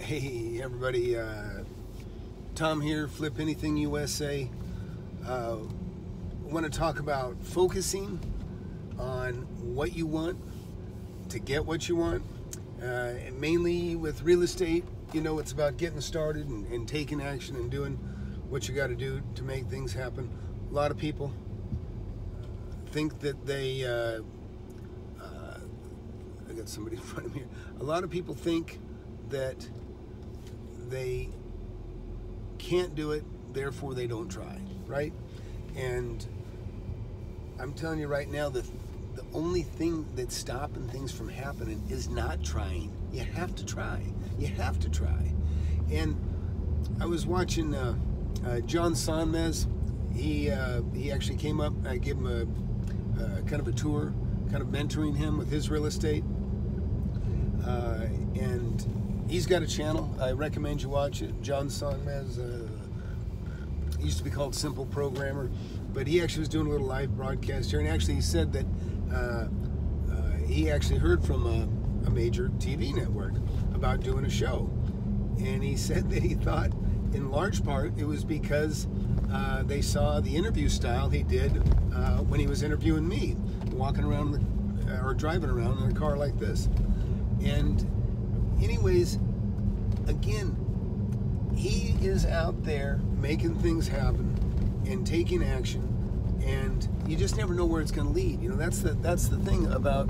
Hey everybody, Tom here, Flip Anything USA. I want to talk about focusing on what you want to get what you want. And mainly with real estate, you know, it's about getting started and taking action and doing what you got to do to make things happen. A lot of people think that they, I got somebody in front of me here. A lot of people think that they can't do it, therefore they don't try, right? And I'm telling you right now that the only thing that's stopping things from happening is not trying. You have to try. You have to try. And I was watching John Sonmez. He actually came up. I gave him a kind of a tour, kind of mentoring him with his real estate. And he's got a channel. I recommend you watch it. John Sonmez, used to be called Simple Programmer, but he actually was doing a little live broadcast here, and actually he said that he actually heard from a major TV network about doing a show, and he said that he thought in large part it was because they saw the interview style he did when he was interviewing me, walking around or driving around in a car like this. And anyways, again, he is out there making things happen and taking action, and you just never know where it's going to lead. You know, that's the thing about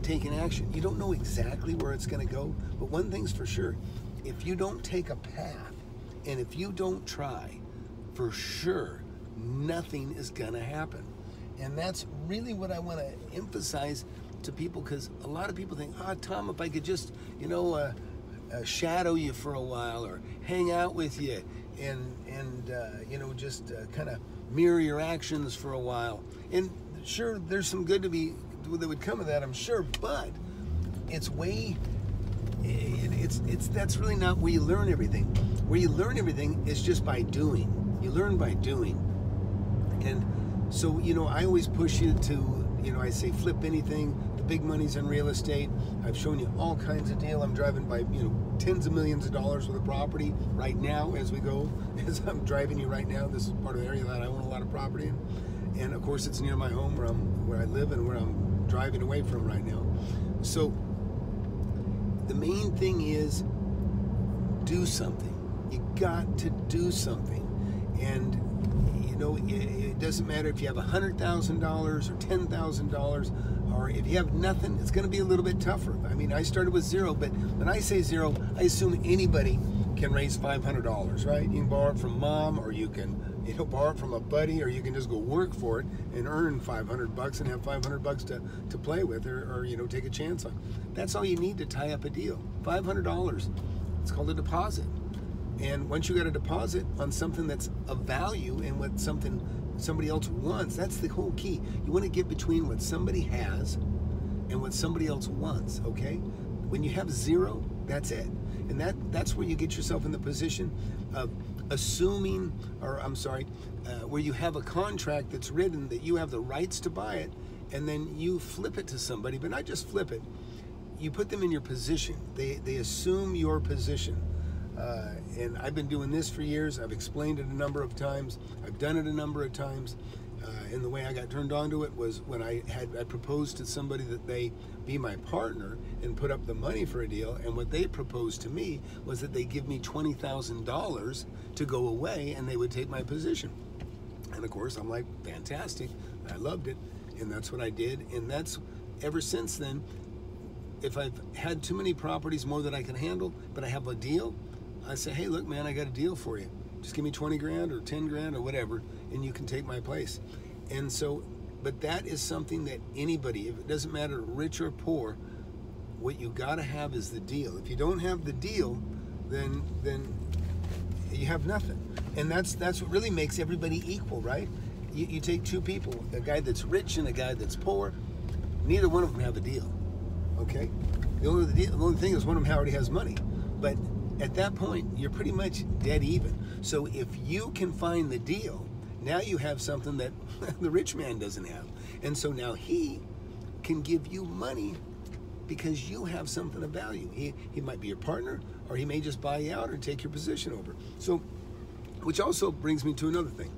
taking action. You don't know exactly where it's going to go, but one thing's for sure: if you don't take a path and if you don't try, for sure, nothing is going to happen. And that's really what I want to emphasize to people, because a lot of people think, Tom, if I could just, you know, shadow you for a while or hang out with you and you know, just kind of mirror your actions for a while. And sure, there's some good that would come of that, I'm sure, but it's that's really not where you learn everything. Where you learn everything is just by doing. You learn by doing. And so, you know, I always push you to, you know, I say flip anything. The big money's in real estate. I've shown you all kinds of deal. I'm driving by, you know, tens of millions of dollars with a property right now as we go. As I'm driving you right now, this is part of the area that I own a lot of property in. And of course, it's near my home where I live and where I'm driving away from right now. So the main thing is do something. You got to do something. And you know, it doesn't matter if you have $100,000 or $10,000, or if you have nothing, it's going to be a little bit tougher. I mean, I started with zero, but when I say zero, I assume anybody can raise $500, right? You can borrow it from mom, or you can, you know, borrow it from a buddy, or you can just go work for it and earn $500 and have $500 to play with, or you know, take a chance on. That's all you need to tie up a deal. $500. It's called a deposit. And once you got a deposit on something that's of value and what somebody else wants, that's the whole key. You want to get between what somebody has and what somebody else wants, okay? When you have zero, that's it. And that's where you get yourself in the position of assuming, or I'm sorry, where you have a contract that's written that you have the rights to buy it, and then you flip it to somebody, but not just flip it. You put them in your position. They assume your position. And I've been doing this for years. I've explained it a number of times. I've done it a number of times. And the way I got turned on to it was when I proposed to somebody that they be my partner and put up the money for a deal. And what they proposed to me was that they give me $20,000 to go away and they would take my position. And of course, I'm like, fantastic. I loved it. And that's what I did. And that's ever since then. If I've had too many properties, more than I can handle, but I have a deal, I say, hey, look, man, I got a deal for you. Just give me 20 grand or 10 grand or whatever, and you can take my place. And so, but that is something that anybody, if it doesn't matter, rich or poor, what you got to have is the deal. If you don't have the deal, then you have nothing. And that's what really makes everybody equal, right? You take two people, a guy that's rich and a guy that's poor, neither one of them have a deal. Okay, the only thing is one of them already has money, but at that point you're pretty much dead even. So if you can find the deal, now you have something that the rich man doesn't have, and so now he can give you money because you have something of value. He might be your partner, or he may just buy you out or take your position over. So, which also brings me to another thing.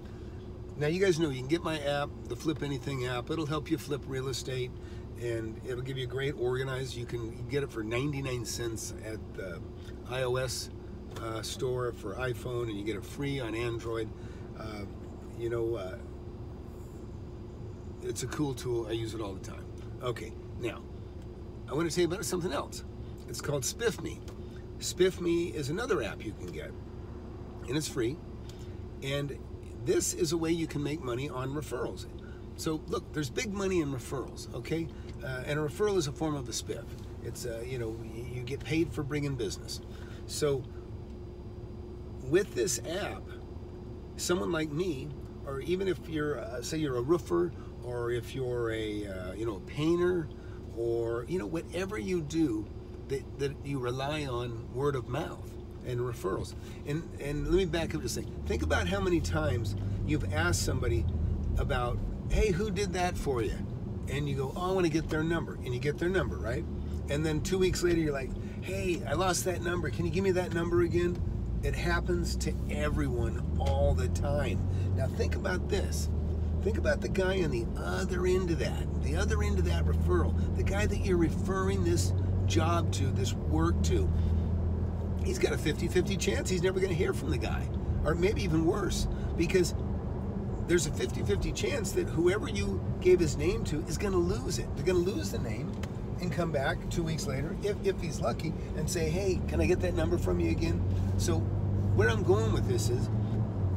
Now, you guys know you can get my app, the Flip Anything app. It'll help you flip real estate, and it'll give you a great organized. You can get it for 99 cents at the iOS store for iPhone, and you get it free on Android. It's a cool tool. I use it all the time. Okay, now, I want to tell you about something else. It's called SpiffMe. SpiffMe is another app you can get, and it's free. And this is a way you can make money on referrals. So look, there's big money in referrals, okay? And a referral is a form of a spiff. It's, you get paid for bringing business. So with this app, someone like me, or even if you're, say you're a roofer, or if you're a painter, or whatever you do that you rely on word of mouth and referrals. And let me back up just a second. Think about how many times you've asked somebody about, hey, who did that for you? And you go, oh, I want to get their number. And you get their number, right? And then 2 weeks later, you're like, hey, I lost that number. Can you give me that number again? It happens to everyone all the time. Now think about this. Think about the guy on the other end of that, referral, the guy that you're referring this job to, this work to. He's got a 50-50 chance he's never going to hear from the guy, or maybe even worse, because there's a 50-50 chance that whoever you gave his name to is going to lose it. They're going to lose the name and come back 2 weeks later, if he's lucky, and say, hey, can I get that number from you again? So where I'm going with this is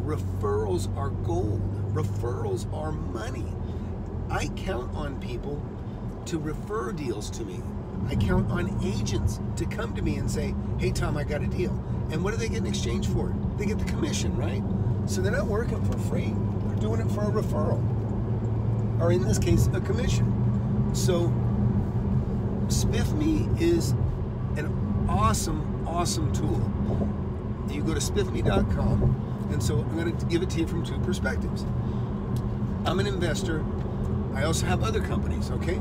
referrals are gold. Referrals are money. I count on people to refer deals to me. I count on agents to come to me and say, hey, Tom, I got a deal. And what do they get in exchange for it? They get the commission, right? So they're not working for free. They're doing it for a referral, or in this case, a commission. So SpiffMe is an awesome, awesome tool. You go to spiffme.com, and so I'm going to give it to you from two perspectives. I'm an investor. I also have other companies, okay?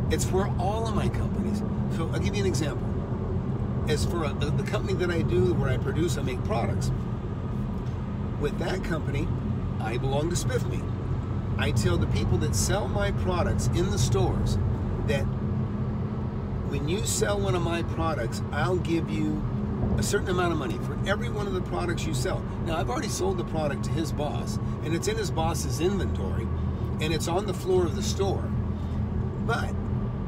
It's for all of my companies. So I'll give you an example. As for the company that I do, where I produce, I make products. With that company, I belong to SpiffMe. I tell the people that sell my products in the stores that when you sell one of my products, I'll give you a certain amount of money for every one of the products you sell. Now, I've already sold the product to his boss, and it's in his boss's inventory, and it's on the floor of the store. But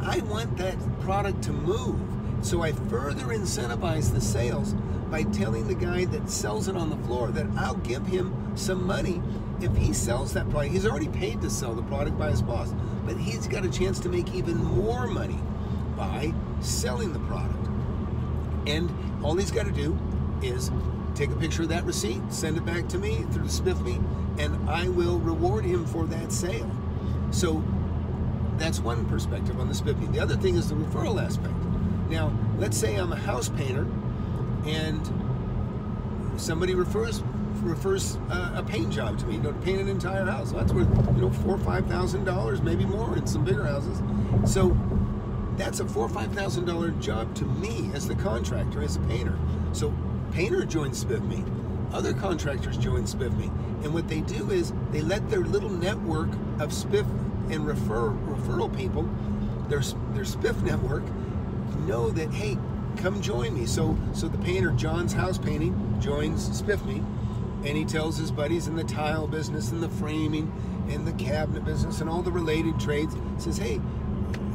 I want that product to move, so I further incentivize the sales by telling the guy that sells it on the floor that I'll give him some money if he sells that product. He's already paid to sell the product by his boss, but he's got a chance to make even more money by selling the product. And all he's got to do is take a picture of that receipt, send it back to me through SpiffMe, and I will reward him for that sale. So that's one perspective on the SpiffMe. The other thing is the referral aspect. Now, let's say I'm a house painter and somebody refers a paint job to me, to paint an entire house. So that's worth, $4,000 or $5,000, maybe more in some bigger houses. So that's a $4,000 or $5,000 job to me as the contractor, as a painter. So painter joins SpiffMe, other contractors join SpiffMe, and what they do is they let their little network of spiff and referral people, their spiff network, know that, hey, come join me. So the painter, John's House Painting, joins SpiffMe, and he tells his buddies in the tile business and the framing and the cabinet business and all the related trades, says, hey,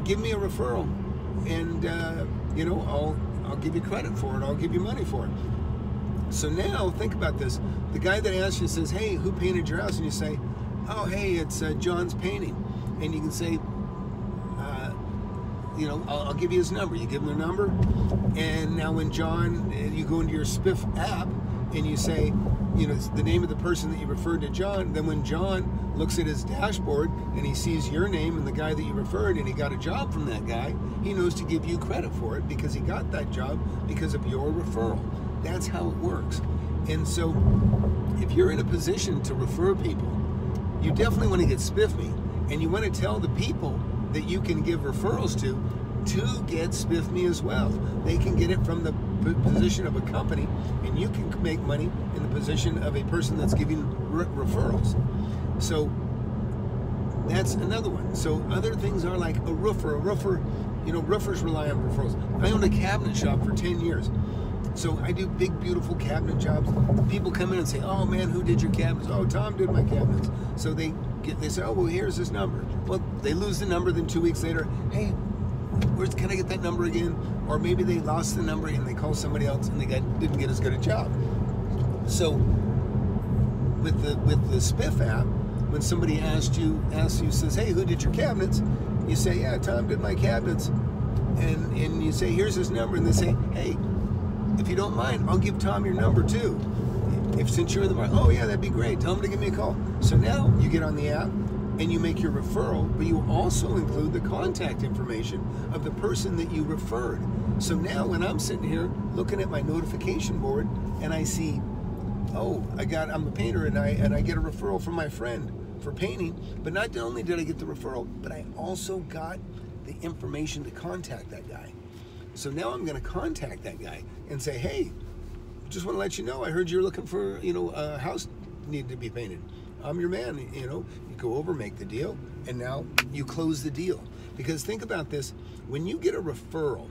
give me a referral, and I'll give you credit for it. I'll give you money for it. So now think about this. The guy that asks you says, hey, who painted your house? And you say, oh, hey, it's John's Painting. And you can say, I'll give you his number. You give him the number, and now when John, you go into your Spiff app and you say, it's the name of the person that you referred to John, then when John looks at his dashboard and he sees your name and the guy that you referred and he got a job from that guy, he knows to give you credit for it because he got that job because of your referral. That's how it works. And so if you're in a position to refer people, you definitely want to get SpiffMe, and you want to tell the people that you can give referrals to to get Spiff Me as well. They can get it from the position of a company, and you can make money in the position of a person that's giving referrals. So that's another one. So other things are like a roofer. Roofers rely on referrals. I owned a cabinet shop for 10 years. So I do big, beautiful cabinet jobs. People come in and say, oh man, who did your cabinets? Oh, Tom did my cabinets. So they say, oh, well, here's this number. Well, they lose the number, then 2 weeks later, hey, can I get that number again? Or maybe they lost the number and they call somebody else and they didn't get as good a job. So with the Spiff app, when somebody asks you, says, hey, who did your cabinets? You say, yeah, Tom did my cabinets. And you say, here's his number. And they say, hey, if you don't mind, I'll give Tom your number too. Since you're in the market, oh yeah, that'd be great. Tell him to give me a call. So now you get on the app and you make your referral, but you also include the contact information of the person that you referred. So now when I'm sitting here looking at my notification board and I see, oh, I'm a painter and I get a referral from my friend for painting, but not only did I get the referral, but I also got the information to contact that guy. So now I'm going to contact that guy and say, hey, just want to let you know, I heard you're looking for, a house needed to be painted. I'm your man. You go over, make the deal, and now you close the deal. Because think about this, when you get a referral,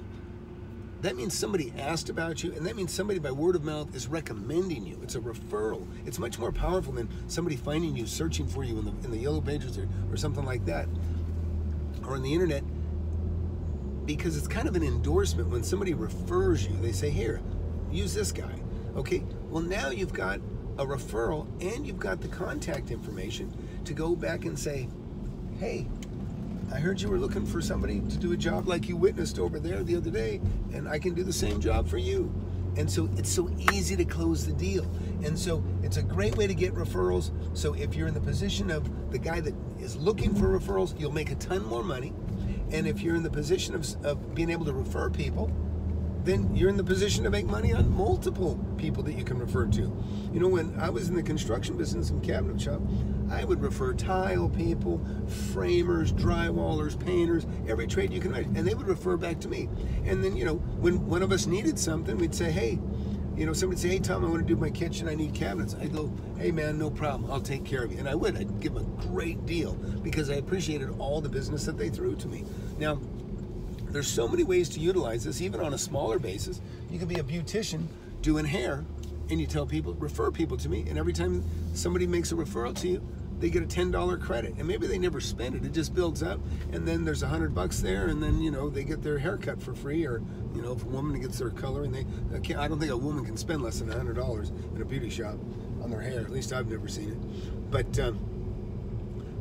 that means somebody asked about you, and that means somebody by word of mouth is recommending you. It's a referral. It's much more powerful than somebody finding you, searching for you in the yellow pages or something like that, or on the internet, because it's kind of an endorsement. When somebody refers you, they say, here, use this guy. Okay, well now you've got a referral and you've got the contact information to go back and say, hey, I heard you were looking for somebody to do a job like you witnessed over there the other day, and I can do the same job for you. And so it's so easy to close the deal. And so it's a great way to get referrals. So if you're in the position of the guy that is looking for referrals, you'll make a ton more money. And if you're in the position of being able to refer people, then you're in the position to make money on multiple people that you can refer to. When I was in the construction business and cabinet shop, I would refer tile people, framers, drywallers, painters, every trade you can imagine, and they would refer back to me. And then, when one of us needed something, we'd say, hey, somebody would say, hey, Tom, I want to do my kitchen, I need cabinets. I'd go, hey, man, no problem, I'll take care of you. And I'd give them a great deal because I appreciated all the business that they threw to me. Now, there's so many ways to utilize this, even on a smaller basis. You could be a beautician doing hair, and you tell people, refer people to me, and every time somebody makes a referral to you, they get a $10 credit. And maybe they never spend it, it just builds up, and then there's $100 there, and then, they get their haircut for free, or, if a woman gets their color, and I don't think a woman can spend less than $100 in a beauty shop on their hair. At least I've never seen it. But,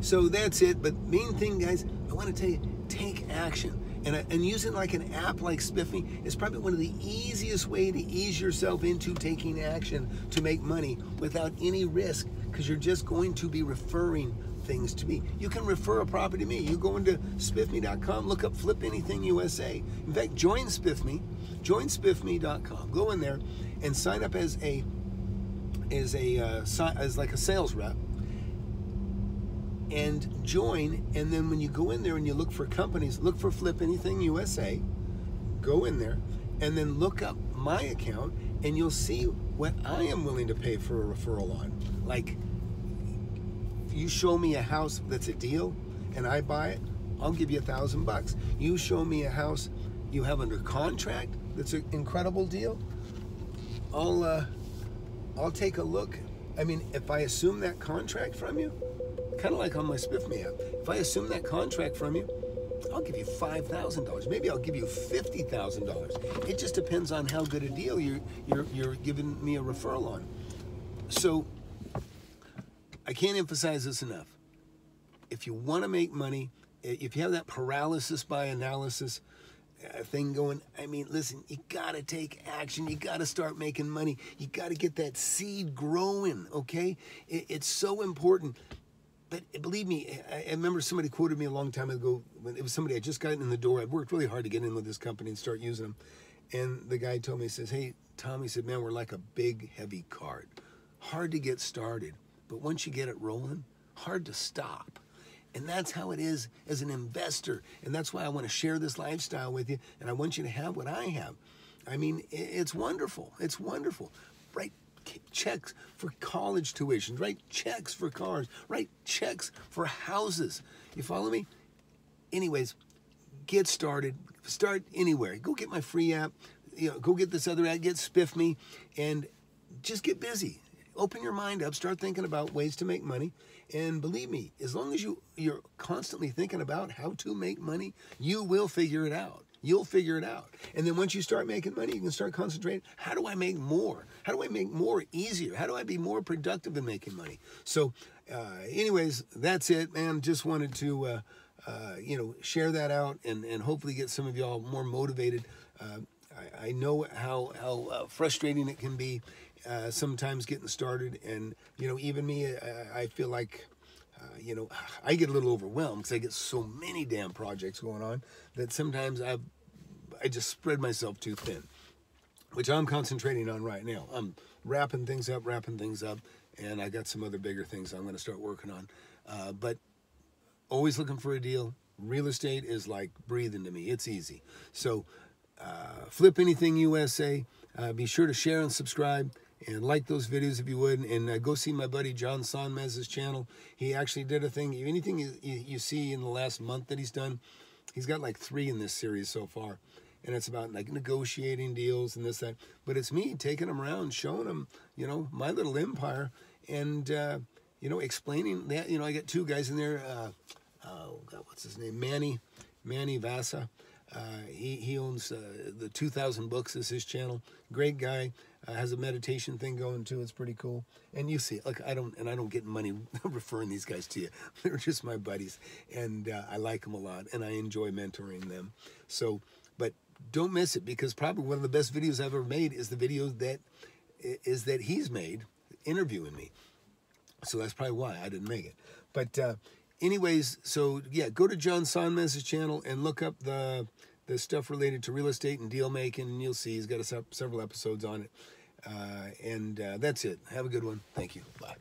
so that's it. But main thing, guys, I want to tell you, take action. And using like an app like Spiff Me is probably one of the easiest way to ease yourself into taking action to make money without any risk, because you're just going to be referring things to me. You can refer a property to me. You go into spiffme.com, look up Flip Anything USA. In fact, join Spiff Me, join spiffme.com. Go in there and sign up as like a sales rep. And join, and then when you go in there and you look for companies, look for Flip Anything USA, go in there, and then look up my account, and you'll see what I am willing to pay for a referral on. Like, if you show me a house that's a deal, and I buy it, I'll give you $1,000. You show me a house you have under contract that's an incredible deal, I'll take a look. I mean, if I assume that contract from you, kind of like on my Spiff Me app, if I assume that contract from you, I'll give you $5,000. Maybe I'll give you $50,000. It just depends on how good a deal you're giving me a referral on. So I can't emphasize this enough. If you want to make money, if you have that paralysis by analysis thing going, I mean, listen, you got to take action. You got to start making money. You got to get that seed growing, okay? It's so important. But believe me, I remember somebody quoted me a long time ago, when it was somebody I just got in the door. I'd worked really hard to get in with this company and start using them. And the guy told me, he says, hey, Tom, he said, man, we're like a big, heavy cart. Hard to get started, but once you get it rolling, hard to stop. And that's how it is as an investor. And that's why I want to share this lifestyle with you. And I want you to have what I have. I mean, it's wonderful. It's wonderful. Write checks for college tuitions. Write checks for cars. Write checks for houses. You follow me? Anyways, get started. Start anywhere. Go get my free app. Go get this other app. Get Spiff Me. And just get busy. Open your mind up. Start thinking about ways to make money. And believe me, as long as you're constantly thinking about how to make money, you will figure it out. You'll figure it out. And then once you start making money, you can start concentrating. How do I make more? How do I make more easier? How do I be more productive in making money? So anyways, that's it, man. Just wanted to, share that out and hopefully get some of y'all more motivated. I know how frustrating it can be sometimes getting started. And, even me, I feel like, I get a little overwhelmed because I get so many damn projects going on that sometimes I just spread myself too thin, which I'm concentrating on right now. I'm wrapping things up, and I got some other bigger things I'm going to start working on. But always looking for a deal. Real estate is like breathing to me. It's easy. So Flip Anything USA. Be sure to share and subscribe. And like those videos if you would, and go see my buddy John Sonmez's channel. He actually did a thing. Anything you see in the last month that he's done, he's got like 3 in this series so far. And it's about like negotiating deals and this, that. But it's me taking them around, showing them, my little empire. And, explaining that, I got 2 guys in there. Oh, God, what's his name? Manny Vasa. He owns the 2000 Books is his channel. Great guy. Has a meditation thing going too. It's pretty cool. And you see, look, I don't get money referring these guys to you. They're just my buddies, and I like them a lot, and I enjoy mentoring them. So, but don't miss it, because probably one of the best videos I've ever made is the video that he's made interviewing me. So that's probably why I didn't make it. But anyways, so yeah, go to John Sonmez's channel and look up the stuff related to real estate and deal making, and you'll see he's got several episodes on it. And that's it. Have a good one. Thank you. Bye.